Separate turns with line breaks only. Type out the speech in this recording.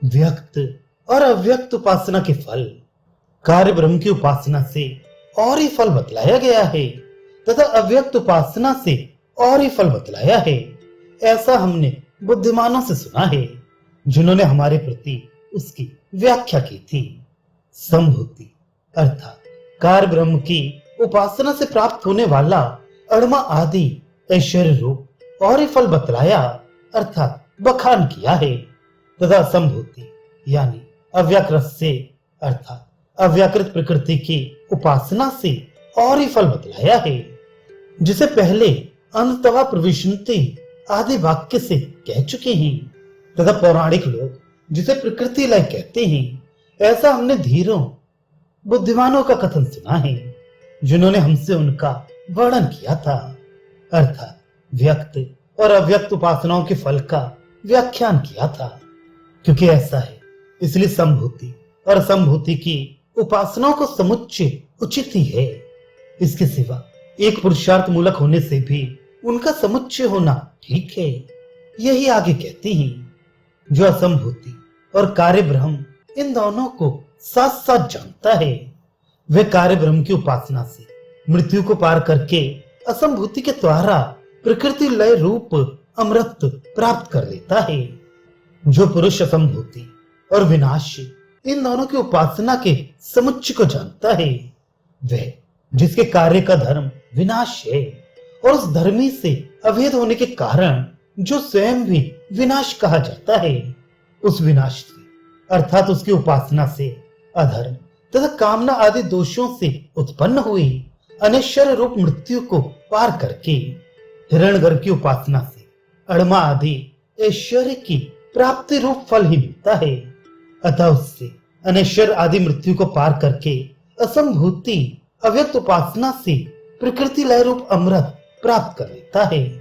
व्यक्त और अव्यक्त उपासना के फल। कार्य ब्रह्म की उपासना से और ही फल बतलाया गया है तथा अव्यक्त उपासना से और ही फल बतलाया है। ऐसा हमने बुद्धिमानों से सुना है जिन्होंने हमारे प्रति उसकी व्याख्या की थी। संभूति अर्थात कार्य ब्रह्म की उपासना से प्राप्त होने वाला अड़मा आदि ऐश्वर्य रूप और ही फल बतलाया अर्थात बखान किया है तथा संभूति यानी अव्याकृत से अर्थात अव्याकृत प्रकृति की उपासना से और ही फल बतलाया है, जिसे पहले अंतवा प्रविशन्ति आदि वाक्य से कह चुके हैं तथा पौराणिक लोग जिसे प्रकृति लय कहते हैं, ऐसा हमने धीरों बुद्धिमानों का कथन सुना है जिन्होंने हमसे उनका वर्णन किया था, अर्थात व्यक्त और अव्यक्त उपासनाओं के फल का व्याख्यान किया था। क्योंकि ऐसा है इसलिए संभूति और संभूति की उपासनाओं को समुच्चय उचित ही है। इसके सिवा एक पुरुषार्थ मूलक होने से भी उनका समुच्चय होना ठीक है। यही आगे कहती हैं, जो असंभूति और कार्य ब्रह्म इन दोनों को साथ साथ जानता है, वह कार्य ब्रह्म की उपासना से मृत्यु को पार करके असंभूति के द्वारा प्रकृति लय रूप अमृत प्राप्त कर लेता है। जो पुरुष असंभूति और विनाश इन दोनों की उपासना के समुच्चय को जानता है, वह जिसके कार्य का धर्म विनाश है और उस धर्मी से अभेद होने के कारण जो स्वयं भी विनाश कहा जाता है, उस विनाश से अर्थात उसकी उपासना से अधर्म तथा कामना आदि दोषों से उत्पन्न हुई अनश्वर रूप मृत्यु को पार करके हिरण्यगर्भ की उपासना से अड़मा आदि ऐश्वर्य की प्राप्ति रूप फल ही मिलता है। अतः उससे अनश्वर आदि मृत्यु को पार करके असंभूति अव्यक्त उपासना से प्रकृति लय रूप अमृत प्राप्त कर लेता है।